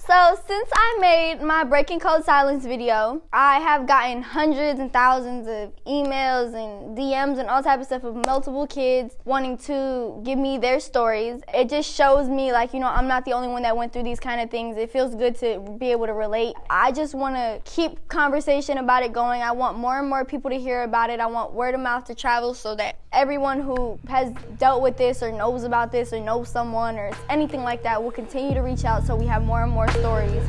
So since I made my Breaking Code Silence video, I have gotten hundreds and thousands of emails and DMs and all type of stuff of multiple kids wanting to give me their stories. It just shows me, like, you know, I'm not the only one that went through these kind of things. It feels good to be able to relate. I just want to keep conversation about it going. I want more and more people to hear about it. I want word of mouth to travel so that everyone who has dealt with this or knows about this or knows someone or anything like that will continue to reach out so we have more and more stories.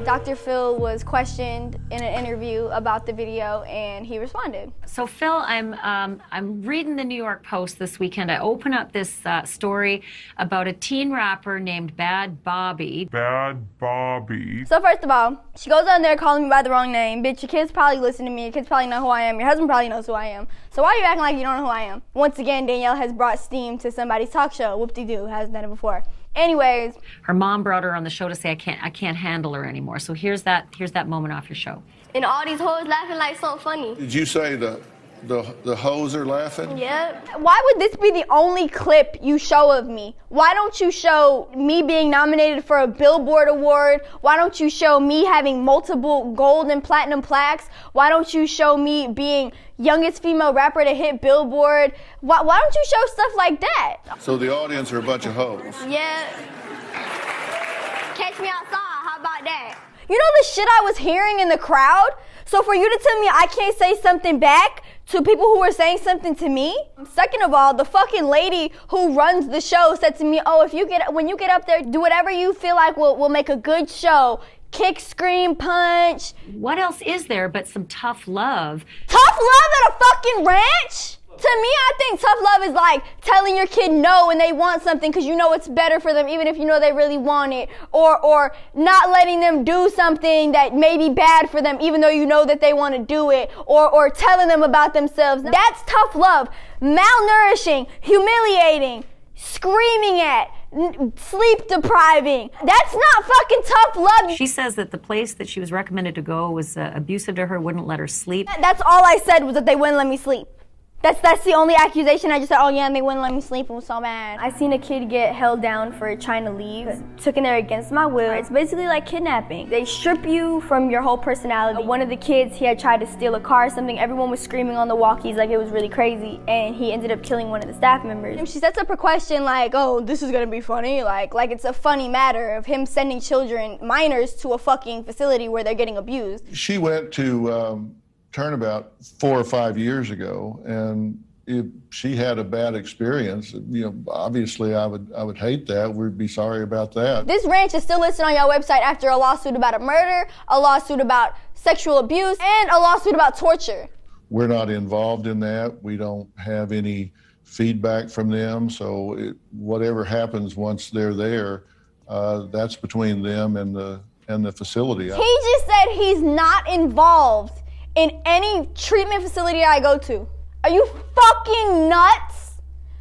Dr. Phil was questioned in an interview about the video, and he responded. So Phil, I'm reading the New York Post this weekend. I open up this story about a teen rapper named BHAD BHABIE. BHAD BHABIE. So first of all, she goes on there calling me by the wrong name. Bitch, your kids probably listen to me. Your kids probably know who I am. Your husband probably knows who I am. So why are you acting like you don't know who I am? Once again, Danielle has brought steam to somebody's talk show. Whoop-de-doo, hasn't done it before. Anyways, her mom brought her on the show to say I can't handle her anymore. So here's that moment off your show. And all these hoes laughing like something funny. Did you say the hoes are laughing? Yep. Why would this be the only clip you show of me? Why don't you show me being nominated for a Billboard award? Why don't you show me having multiple gold and platinum plaques? Why don't you show me being youngest female rapper to hit Billboard? Why don't you show stuff like that? So the audience are a bunch of hoes. Yeah. Catch me outside, how about that? You know the shit I was hearing in the crowd? So for you to tell me I can't say something back to people who are saying something to me? Second of all, the fucking lady who runs the show said to me, oh, when you get up there, do whatever you feel like will make a good show. Kick, scream, punch. What else is there but some tough love? Tough love at a fucking ranch? To me, I think tough love is like telling your kid no when they want something because you know it's better for them even if you know they really want it. Or not letting them do something that may be bad for them even though you know that they want to do it. Or telling them about themselves. That's tough love. Malnourishing, humiliating, screaming at, sleep depriving. That's not fucking tough love. She says that the place that she was recommended to go was abusive to her, wouldn't let her sleep. That's all I said was that they wouldn't let me sleep. That's the only accusation. I just said, oh yeah, and they wouldn't let me sleep. It was so bad. I seen a kid get held down for trying to leave. Took in there against my will. It's basically like kidnapping. They strip you from your whole personality. One of the kids, he had tried to steal a car or something. Everyone was screaming on the walkies like it was really crazy. And he ended up killing one of the staff members. And she sets up her question like, oh, this is gonna be funny. Like it's a funny matter of him sending children, minors, to a fucking facility where they're getting abused. She went to Turnabout 4 or 5 years ago, and if she had a bad experience, you know, obviously I would hate that. We'd be sorry about that. This ranch is still listed on your website after a lawsuit about a murder, a lawsuit about sexual abuse, and a lawsuit about torture. We're not involved in that. We don't have any feedback from them, so whatever happens once they're there, that's between them and the facility. He just said he's not involved in any treatment facility I go to. Are you fucking nuts?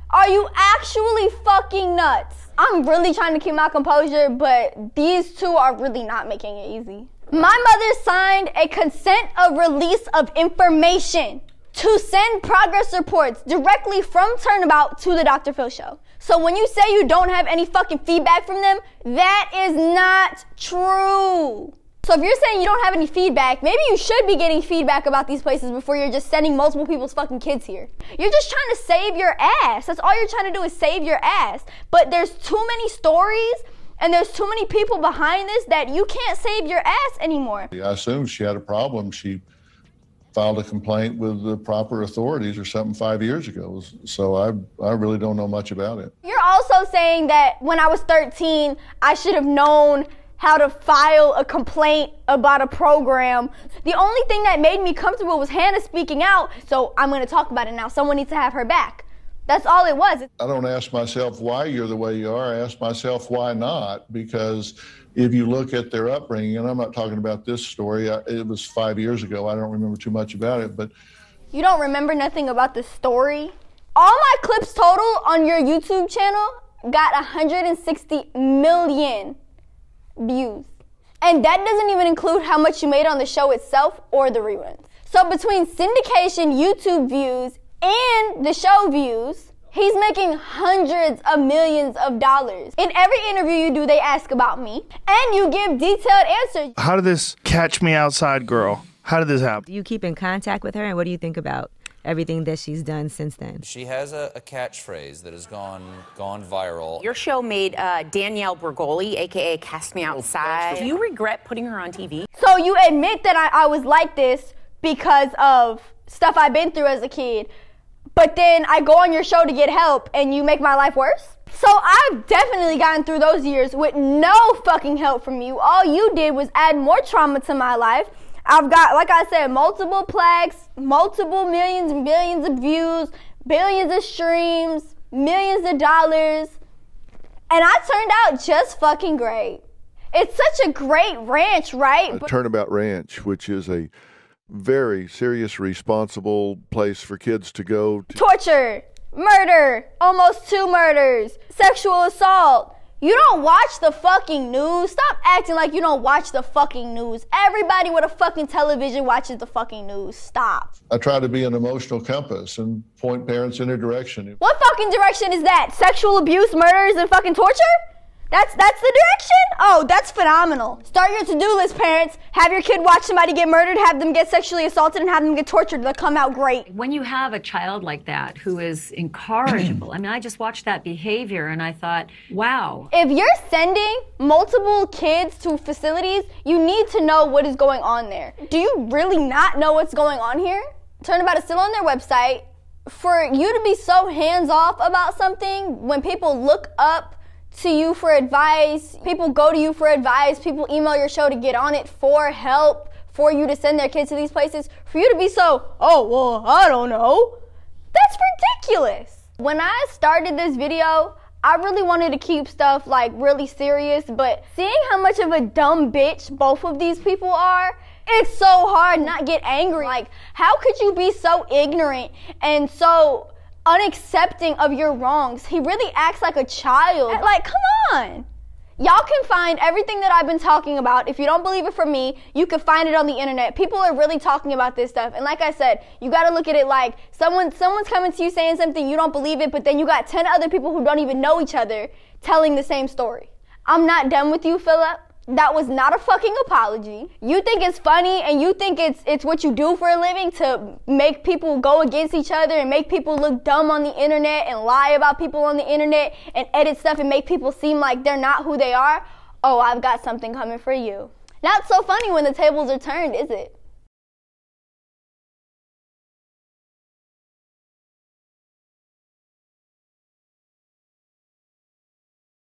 Are you actually fucking nuts? I'm really trying to keep my composure, but these two are really not making it easy. My mother signed a consent of release of information to send progress reports directly from Turnabout to the Dr. Phil show. So when you say you don't have any fucking feedback from them, that is not true. So if you're saying you don't have any feedback, maybe you should be getting feedback about these places before you're just sending multiple people's fucking kids here. You're just trying to save your ass. That's all you're trying to do is save your ass. But there's too many stories and there's too many people behind this that you can't save your ass anymore. I assume she had a problem. She filed a complaint with the proper authorities or something 5 years ago. So I really don't know much about it. You're also saying that when I was 13, I should have known how to file a complaint about a program. The only thing that made me comfortable was Hannah speaking out, so I'm gonna talk about it now. Someone needs to have her back. That's all it was. I don't ask myself why you're the way you are. I ask myself why not, because if you look at their upbringing, and I'm not talking about this story, it was 5 years ago. I don't remember too much about it, but. You don't remember nothing about the story? All my clips total on your YouTube channel got 160 million views. And that doesn't even include how much you made on the show itself or the reruns. So between syndication, YouTube views, and the show views. He's making hundreds of millions of dollars. In every interview you do, they ask about me, and you give detailed answers. How did this catch me outside girl? How did this happen? Do you keep in contact with her, and what do you think about everything that she's done since then? She has a catchphrase that has gone viral. Your show made Danielle Bregoli, a.k.a. Cast Me Outside. Do you regret putting her on TV? So you admit that I was like this because of stuff I've been through as a kid, but then I go on your show to get help and you make my life worse? So I've definitely gotten through those years with no fucking help from you. All you did was add more trauma to my life. I've got, like I said, multiple plaques, multiple millions and billions of views, billions of streams, millions of dollars, and I turned out just fucking great. It's such a great ranch, right? Turnabout Ranch, which is a very serious, responsible place for kids to go. Torture, murder, almost 2 murders, sexual assault. You don't watch the fucking news. Stop acting like you don't watch the fucking news. Everybody with a fucking television watches the fucking news. Stop. I try to be an emotional compass and point parents in a direction. What fucking direction is that? Sexual abuse, murders, and fucking torture? That's the direction? Oh, that's phenomenal. Start your to-do list, parents. Have your kid watch somebody get murdered, have them get sexually assaulted, and have them get tortured. They'll come out great. When you have a child like that who is incorrigible, I mean, I just watched that behavior and I thought, wow. If you're sending multiple kids to facilities, you need to know what is going on there. Do you really not know what's going on here? Turnabout is still on their website. For you to be so hands-off about something, when people look up to you for advice, people go to you for advice, people email your show to get on it for help, for you to send their kids to these places, for you to be so, oh, well, I don't know, that's ridiculous. When I started this video, I really wanted to keep stuff like really serious, but seeing how much of a dumb bitch both of these people are, it's so hard not get angry. Like, how could you be so ignorant and so unaccepting of your wrongs? He really acts like a child. Like, come on. Y'all can find everything that I've been talking about. If you don't believe it from me, you can find it on the internet. People are really talking about this stuff. And like I said, you got to look at it like someone's coming to you saying something, you don't believe it, but then you got 10 other people who don't even know each other telling the same story. I'm not done with you, Philip. That was not a fucking apology. You think it's funny and you think it's what you do for a living to make people go against each other and make people look dumb on the internet and lie about people on the internet and edit stuff and make people seem like they're not who they are? Oh, I've got something coming for you. Not so funny when the tables are turned, is it?